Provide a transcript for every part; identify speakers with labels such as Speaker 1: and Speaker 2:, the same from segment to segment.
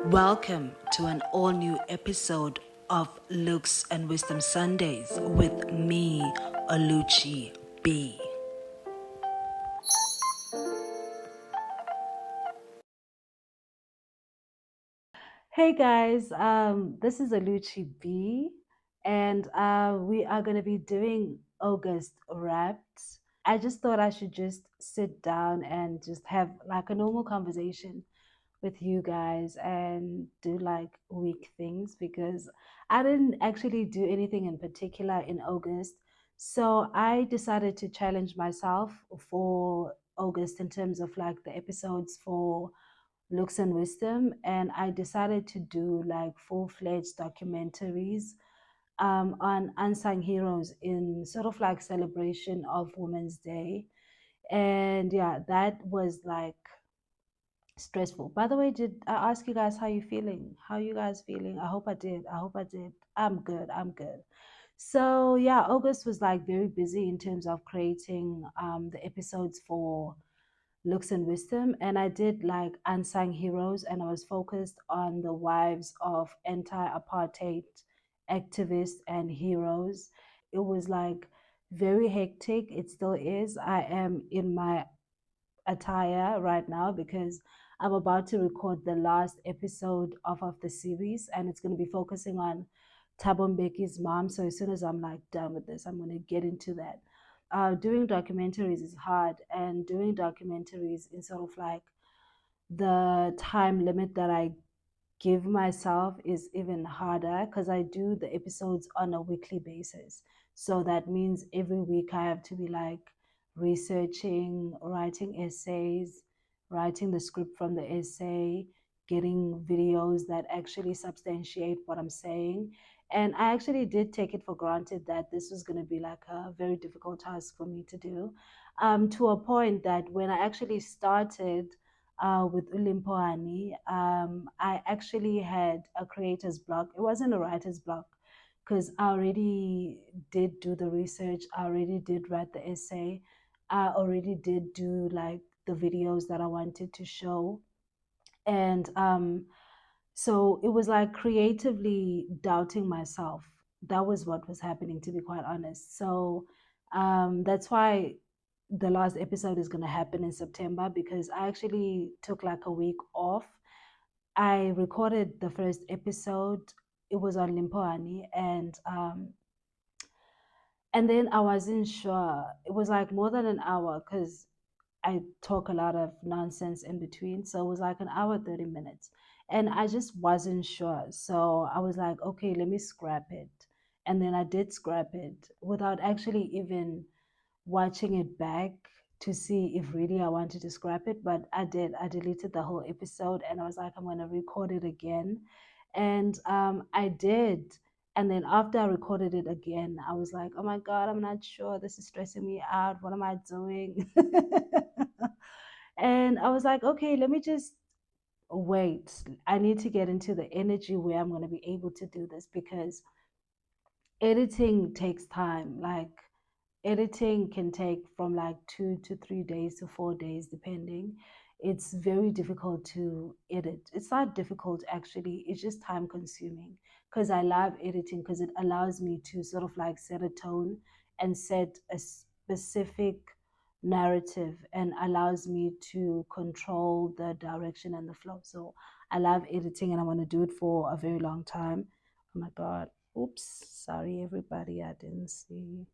Speaker 1: Welcome to an all new episode of Looks and Wisdom Sundays with me, Oluchi B. Hey guys, this is Oluchi B, and we are going to be doing August Wrapped. I just thought I should just sit down and just have like a normal conversation with you guys and do like week things because I didn't actually do anything in particular in August. So I decided to challenge myself for August in terms of like the episodes for Looks and Wisdom. And I decided to do like full-fledged documentaries on unsung heroes in sort of like celebration of Women's Day. And yeah, that was like stressful. By the way, did I ask you guys how you feeling? How you guys feeling? I hope I did. I hope I did. I'm good. I'm good. So yeah, August was like very busy in terms of creating the episodes for Looks and Wisdom, and I did like unsung heroes, and I was focused on the wives of anti-apartheid activists and heroes. It was like very hectic. It still is. I am in my attire right now because I'm about to record the last episode of the series, and it's going to be focusing on Thabo Mbeki's mom. So as soon as I'm like done with this, I'm going to get into that. Doing documentaries is hard, and doing documentaries in sort of like the time limit that I give myself is even harder because I do the episodes on a weekly basis. So that means every week I have to be like researching, writing essays, writing the script from the essay, getting videos that actually substantiate what I'm saying. And I actually did take it for granted that this was going to be like a very difficult task for me to do, to a point that when I actually started with Ulimpoani, I actually had a creator's block. It wasn't a writer's block because I already did do the research. I already did write the essay. I already did do like the videos that I wanted to show. And so it was like creatively doubting myself. That was what was happening, to be quite honest. So that's why the last episode is going to happen in September because I actually took like a week off. I recorded the first episode. It was on Limpoani, and then I wasn't sure. It was like more than an hour because I talk a lot of nonsense in between. So it was like an hour, 30 minutes. And I just wasn't sure. So I was like, okay, let me scrap it. And then I did scrap it without actually even watching it back to see if really I wanted to scrap it. But I did. I deleted the whole episode and I was like, I'm going to record it again. And I did. And then after I recorded it again, I was like, oh my God, I'm not sure. This is stressing me out. What am I doing? And I was like, okay, let me just wait. I need to get into the energy where I'm going to be able to do this because editing takes time. Like, editing can take from like 2 to 3 days to 4 days, depending. It's very difficult to edit. It's not difficult, actually, it's just time consuming because I love editing because it allows me to sort of like set a tone and set a specific narrative and allows me to control the direction and the flow. So I love editing and I want to do it for a very long time. Oh my God. Oops. Sorry, everybody. I didn't see.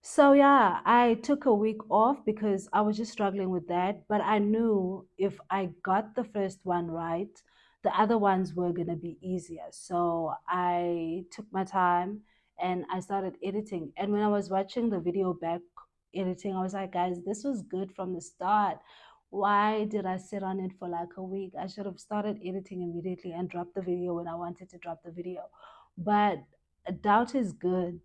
Speaker 1: So yeah, I took a week off because I was just struggling with that. But I knew if I got the first one right, the other ones were gonna be easier. So I took my time and I started editing. And when I was watching the video back editing, I was like, guys, this was good from the start. Why did I sit on it for like a week? I should have started editing immediately and dropped the video when I wanted to drop the video. But doubt is good.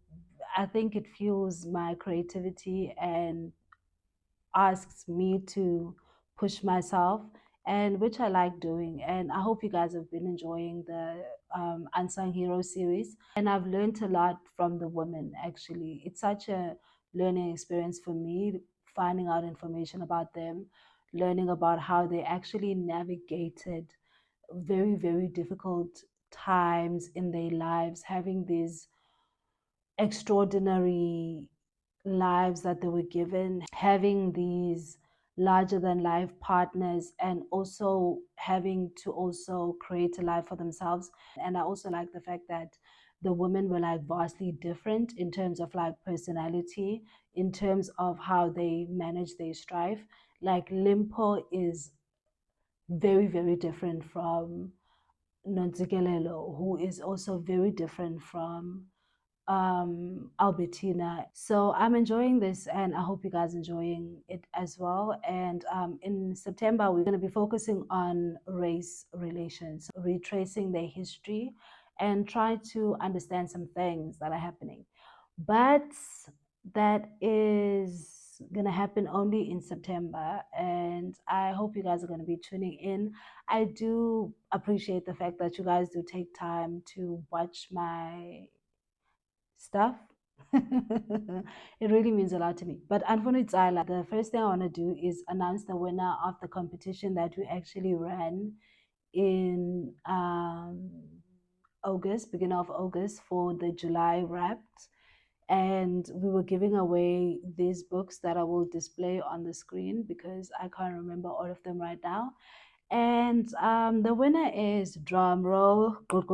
Speaker 1: I think it fuels my creativity and asks me to push myself, and which I like doing. And I hope you guys have been enjoying the Unsung Hero series. And I've learned a lot from the women, actually. It's such a learning experience for me, finding out information about them, learning about how they actually navigated very, very difficult times in their lives, having these extraordinary lives that they were given, having these larger than life partners, and also having to also create a life for themselves. And I also like the fact that the women were like vastly different in terms of like personality, in terms of how they manage their strife. Like Limpo is very, very different from Nonzikelelo, who is also very different from Albertina. So I'm enjoying this, and I hope you guys enjoying it as well. And in September, we're going to be focusing on race relations, retracing their history, and try to understand some things that are happening. But that is going to happen only in September, and I hope you guys are going to be tuning in. I do appreciate the fact that you guys do take time to watch my stuff. It really means a lot to me. But unfortunately, the first thing I want to do is announce the winner of the competition that we actually ran in August, beginning of August, for the July Wrapped. And we were giving away these books that I will display on the screen because I can't remember all of them right now. And the winner is drum roll. Ta-ta!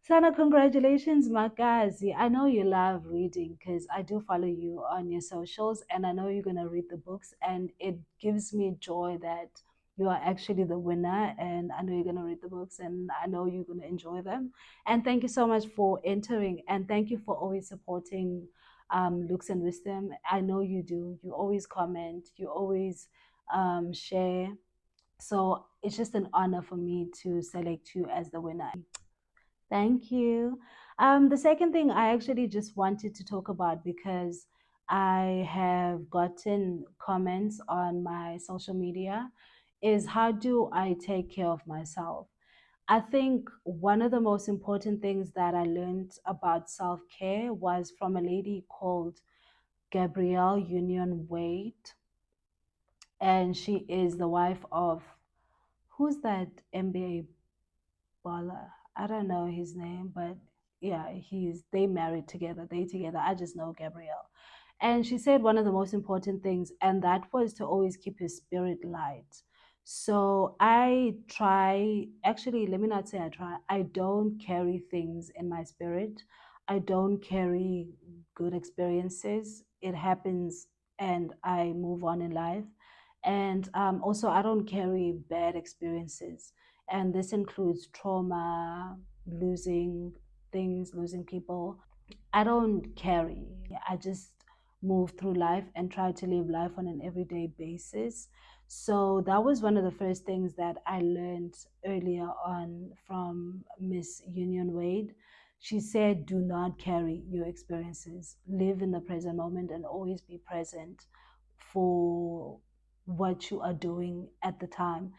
Speaker 1: Sana, congratulations, Makazi. I know you love reading because I do follow you on your socials and I know you're going to read the books. And it gives me joy that you are actually the winner. And I know you're going to read the books and I know you're going to enjoy them. And thank you so much for entering. And thank you for always supporting Looks and Wisdom. I know you do. You always comment, you always share. So it's just an honor for me to select you as the winner. Thank you. The second thing I actually just wanted to talk about because I have gotten comments on my social media is how do I take care of myself? I think one of the most important things that I learned about self care was from a lady called Gabrielle Union Wade, and she is the wife of who's that NBA baller? I don't know his name, but yeah, they married together. They together. I just know Gabrielle. And she said one of the most important things, and that was to always keep his spirit light. So I try, actually, let me not say I try, I don't carry things in my spirit. I don't carry good experiences. It happens and I move on in life. And also, I don't carry bad experiences. And this includes trauma, losing things, losing people. I don't carry. I just move through life and try to live life on an everyday basis. So that was one of the first things that I learned earlier on from Miss Union Wade. She said, do not carry your experiences. Live in the present moment and always be present for what you are doing at the time.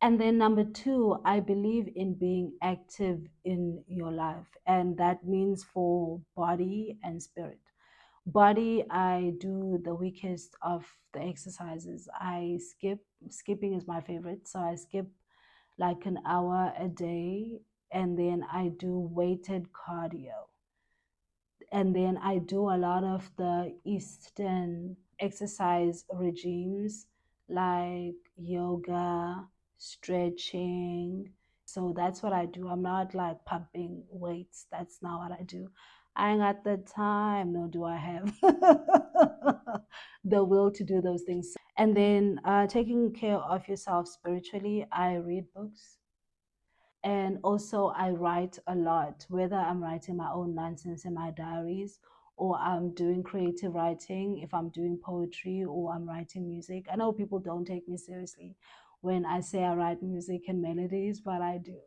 Speaker 1: And then number two, I believe in being active in your life, and that means for body and spirit. Body, I do the weakest of the exercises. I skip, skipping is my favorite. So I skip like an hour a day, and then I do weighted cardio. And then I do a lot of the Eastern exercise regimes like yoga, stretching. So that's what I do. I'm not like pumping weights. That's not what I do. I ain't got the time, nor do I have the will to do those things. And then taking care of yourself spiritually, I read books. And also, I write a lot, whether I'm writing my own nonsense in my diaries or I'm doing creative writing, if I'm doing poetry or I'm writing music. I know people don't take me seriously when I say I write music and melodies, but I do.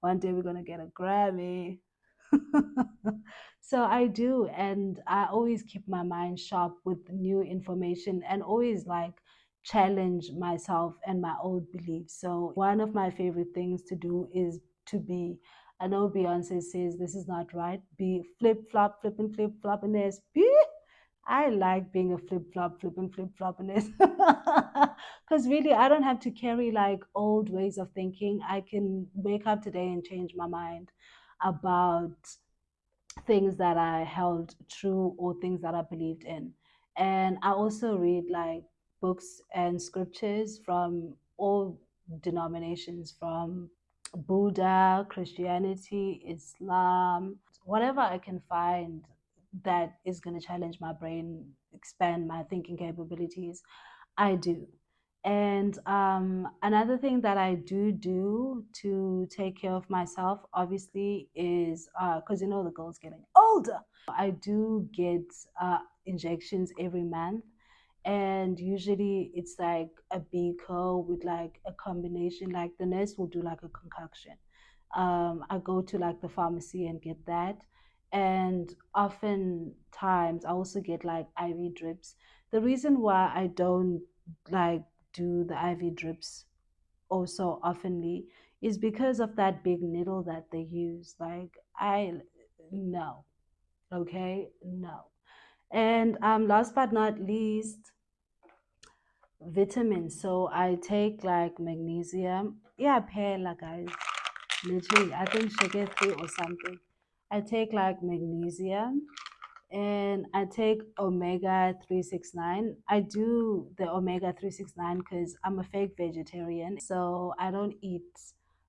Speaker 1: One day we're going to get a Grammy. So I do, and I always keep my mind sharp with new information and always like challenge myself and my old beliefs. So one of my favorite things to do is to be I know Beyonce says this is not right. Be flip flop, flip and flip flop, and there's be. I like being a flip flop, flip and flip flop in this. Because really, I don't have to carry like old ways of thinking. I can wake up today and change my mind about things that I held true or things that I believed in. And I also read like books and scriptures from all denominations, from Buddha, Christianity, Islam, whatever I can find that is going to challenge my brain, expand my thinking capabilities, I do. And another thing that I do to take care of myself, obviously, is because you know the girl's getting older. I do get injections every month, and usually it's like a beaker with like a combination. Like the nurse will do like a concoction. I go to like the pharmacy and get that, and oftentimes I also get like IV drips. The reason why I don't like do the IV drips also oftenly is because of that big needle that they use. Like I no, okay, no. And last but not least, vitamins. So I take like magnesium. Yeah, pela guys. Literally, I think sugar 3 or something. I take like magnesium and I take omega 369. I do the omega 369 because I'm a fake vegetarian. So I don't eat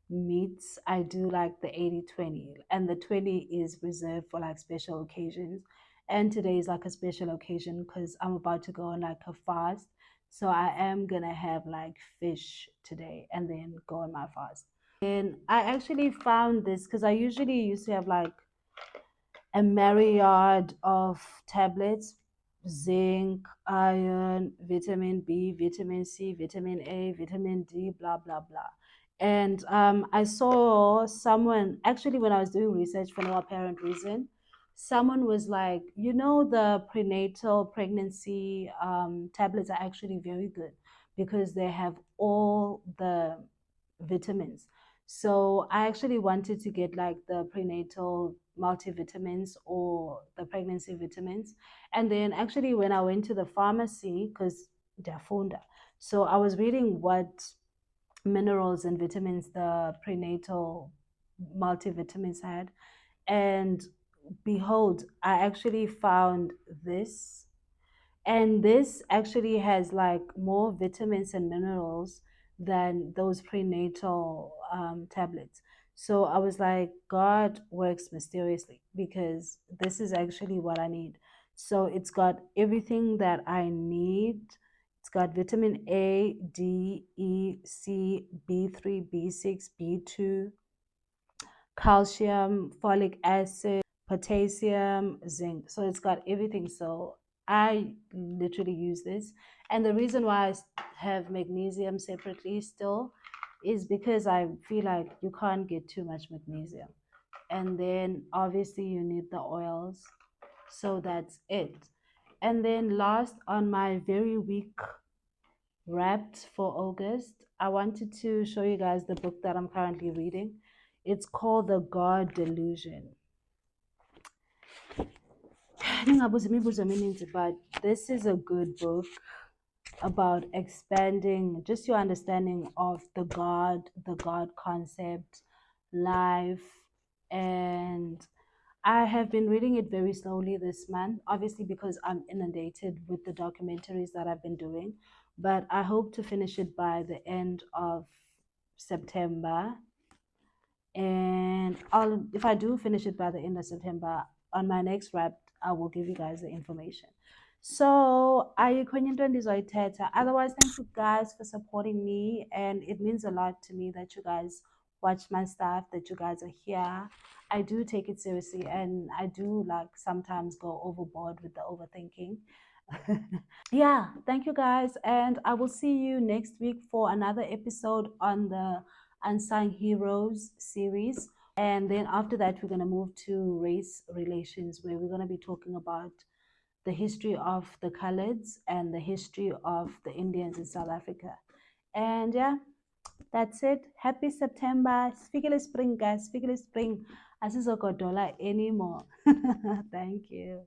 Speaker 1: meats. I do like the 80/20, and the 20 is reserved for like special occasions. And today is like a special occasion because I'm about to go on like a fast. So I am gonna have like fish today and then go on my fast. And I actually found this because I usually used to have like a myriad of tablets: zinc, iron, vitamin B, vitamin C, vitamin A, vitamin D, blah, blah, blah. And I saw someone, actually, when I was doing research for no apparent reason, someone was like, you know, the prenatal pregnancy tablets are actually very good because they have all the vitamins. So I actually wanted to get like the prenatal multivitamins or the pregnancy vitamins. And then actually when I went to the pharmacy, because they're funda, so I was reading what minerals and vitamins the prenatal multivitamins had. And behold, I actually found this, and this actually has like more vitamins and minerals than those prenatal tablets. So I was like, God works mysteriously because this is actually what I need. So it's got everything that I need. It's got vitamin A, D, E, C, B3, B6, B2, calcium, folic acid, potassium, zinc. So it's got everything. So I literally use this. And the reason why have magnesium separately still is because I feel like you can't get too much magnesium. And then obviously you need the oils. So that's it. And then last, on my very weak wrapped for August, I wanted to show you guys the book that I'm currently reading. It's called The God Delusion. But this is a good book about expanding just your understanding of the God concept, life, and I have been reading it very slowly this month, obviously because I'm inundated with the documentaries that I've been doing. But I hope to finish it by the end of September. And if I do finish it by the end of September, on my next wrap, I will give you guys the information. So, otherwise, thank you guys for supporting me, and it means a lot to me that you guys watch my stuff, that you guys are here. I do take it seriously, and I do like sometimes go overboard with the overthinking. Yeah, thank you guys, and I will see you next week for another episode on the Unsung Heroes series. And then after that, we're going to move to race relations, where we're going to be talking about the history of the Coloureds and the history of the Indians in South Africa. And yeah, That's it. Happy September. Fikile spring, guys. Fikile spring. Asizogodola anymore. Thank you.